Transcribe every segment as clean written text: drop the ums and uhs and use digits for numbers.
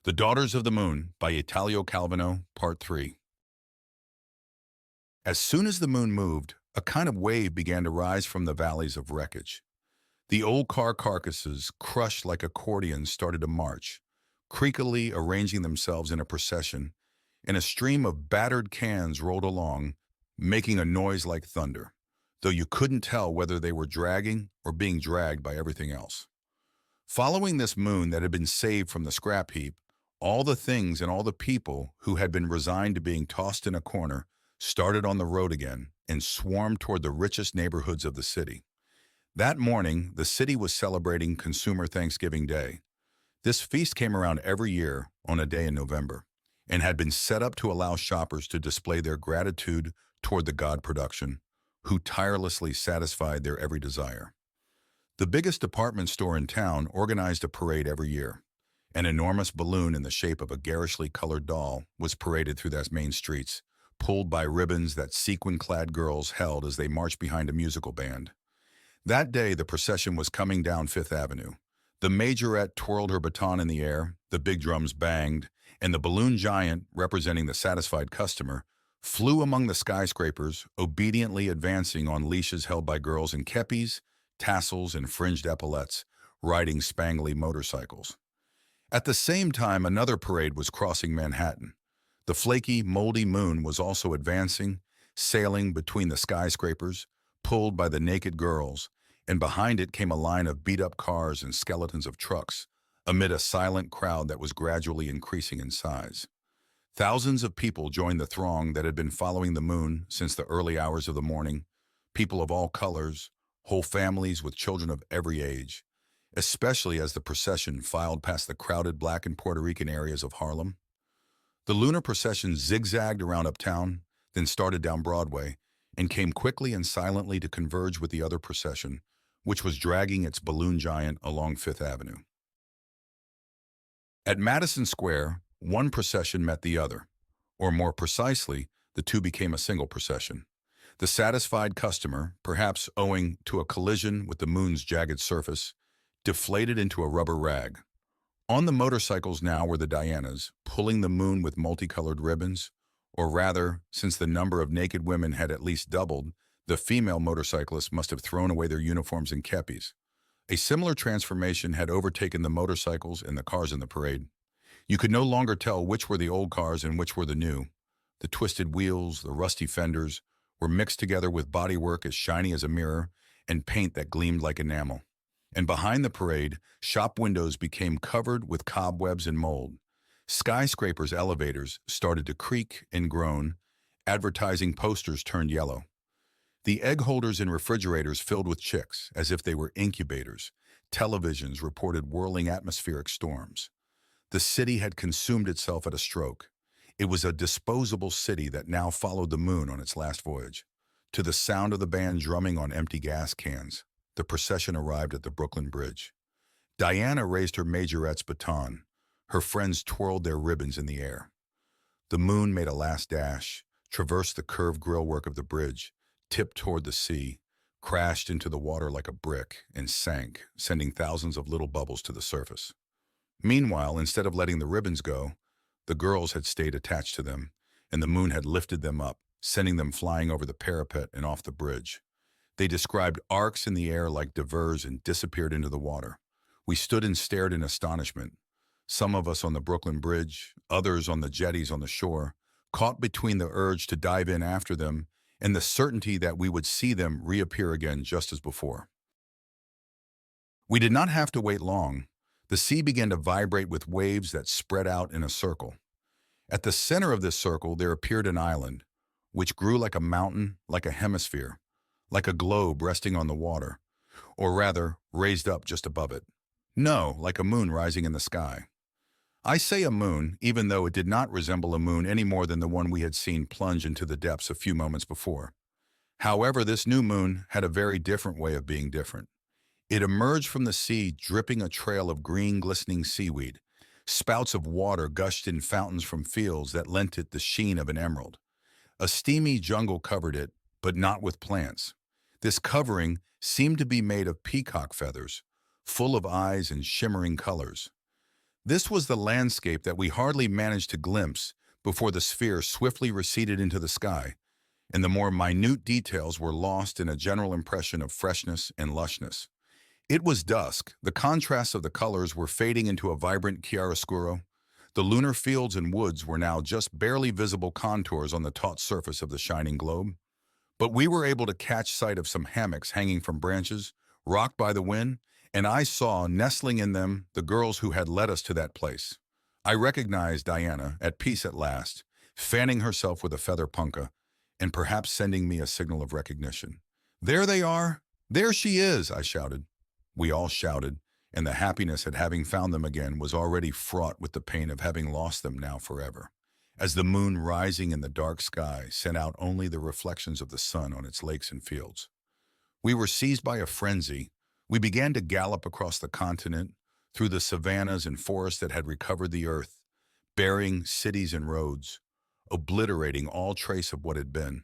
The Daughters of the Moon by Italio Calvino, Part 3. As soon as the moon moved, a kind of wave began to rise from the valleys of wreckage. The old car carcasses, crushed like accordions, started to march, creakily arranging themselves in a procession, and a stream of battered cans rolled along, making a noise like thunder, though you couldn't tell whether they were dragging or being dragged by everything else. Following this moon that had been saved from the scrap heap, all the things and all the people who had been resigned to being tossed in a corner started on the road again and swarmed toward the richest neighborhoods of the city. That morning, the city was celebrating Consumer Thanksgiving Day. This feast came around every year on a day in November and had been set up to allow shoppers to display their gratitude toward the god production, who tirelessly satisfied their every desire. The biggest department store in town organized a parade every year. An enormous balloon in the shape of a garishly colored doll was paraded through the main streets, pulled by ribbons that sequin-clad girls held as they marched behind a musical band. That day, the procession was coming down Fifth Avenue. The majorette twirled her baton in the air, the big drums banged, and the balloon giant, representing the satisfied customer, flew among the skyscrapers, obediently advancing on leashes held by girls in kepis, tassels, and fringed epaulettes, riding spangly motorcycles. At the same time, another parade was crossing Manhattan. The flaky, moldy moon was also advancing, sailing between the skyscrapers, pulled by the naked girls, and behind it came a line of beat-up cars and skeletons of trucks, amid a silent crowd that was gradually increasing in size. Thousands of people joined the throng that had been following the moon since the early hours of the morning, people of all colors, whole families with children of every age, especially as the procession filed past the crowded Black and Puerto Rican areas of Harlem. The lunar procession zigzagged around uptown, then started down Broadway, and came quickly and silently to converge with the other procession, which was dragging its balloon giant along Fifth Avenue. At Madison Square, one procession met the other, or more precisely, the two became a single procession. The satisfied customer, perhaps owing to a collision with the moon's jagged surface, deflated into a rubber rag. On the motorcycles now were the Dianas, pulling the moon with multicolored ribbons, or rather, since the number of naked women had at least doubled, the female motorcyclists must have thrown away their uniforms and kepis. A similar transformation had overtaken the motorcycles and the cars in the parade. You could no longer tell which were the old cars and which were the new. The twisted wheels, the rusty fenders, were mixed together with bodywork as shiny as a mirror and paint that gleamed like enamel. And behind the parade, shop windows became covered with cobwebs and mold. Skyscrapers' elevators started to creak and groan. Advertising posters turned yellow. The egg holders in refrigerators filled with chicks, as if they were incubators. Televisions reported whirling atmospheric storms. The city had consumed itself at a stroke. It was a disposable city that now followed the moon on its last voyage. To the sound of the band drumming on empty gas cans, the procession arrived at the Brooklyn Bridge. Diana raised her majorette's baton. Her friends twirled their ribbons in the air. The moon made a last dash, traversed the curved grillwork of the bridge, tipped toward the sea, crashed into the water like a brick, and sank, sending thousands of little bubbles to the surface. Meanwhile, instead of letting the ribbons go, the girls had stayed attached to them, and the moon had lifted them up, sending them flying over the parapet and off the bridge. They described arcs in the air like divers and disappeared into the water. We stood and stared in astonishment, some of us on the Brooklyn Bridge, others on the jetties on the shore, caught between the urge to dive in after them and the certainty that we would see them reappear again just as before. We did not have to wait long. The sea began to vibrate with waves that spread out in a circle. At the center of this circle there appeared an island, which grew like a mountain, like a hemisphere, like a globe resting on the water, or rather, raised up just above it. No, like a moon rising in the sky. I say a moon, even though it did not resemble a moon any more than the one we had seen plunge into the depths a few moments before. However, this new moon had a very different way of being different. It emerged from the sea dripping a trail of green, glistening seaweed. Spouts of water gushed in fountains from fields that lent it the sheen of an emerald. A steamy jungle covered it, but not with plants. This covering seemed to be made of peacock feathers, full of eyes and shimmering colors. This was the landscape that we hardly managed to glimpse before the sphere swiftly receded into the sky, and the more minute details were lost in a general impression of freshness and lushness. It was dusk. The contrasts of the colors were fading into a vibrant chiaroscuro. The lunar fields and woods were now just barely visible contours on the taut surface of the shining globe. But we were able to catch sight of some hammocks hanging from branches, rocked by the wind, and I saw, nestling in them, the girls who had led us to that place. I recognized Diana, at peace at last, fanning herself with a feather punka, and perhaps sending me a signal of recognition. "There they are! There she is!" I shouted. We all shouted, and the happiness at having found them again was already fraught with the pain of having lost them now forever. As the moon rising in the dark sky sent out only the reflections of the sun on its lakes and fields. We were seized by a frenzy. We began to gallop across the continent, through the savannas and forests that had recovered the earth, burying cities and roads, obliterating all trace of what had been.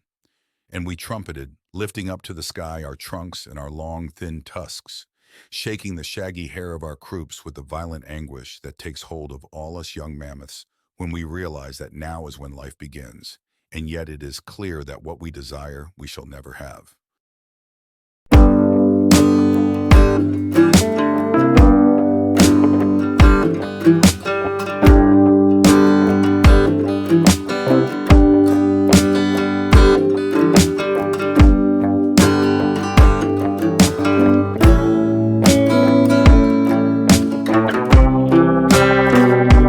And we trumpeted, lifting up to the sky our trunks and our long, thin tusks, shaking the shaggy hair of our croups with the violent anguish that takes hold of all us young mammoths when we realize that now is when life begins, and yet it is clear that what we desire we shall never have.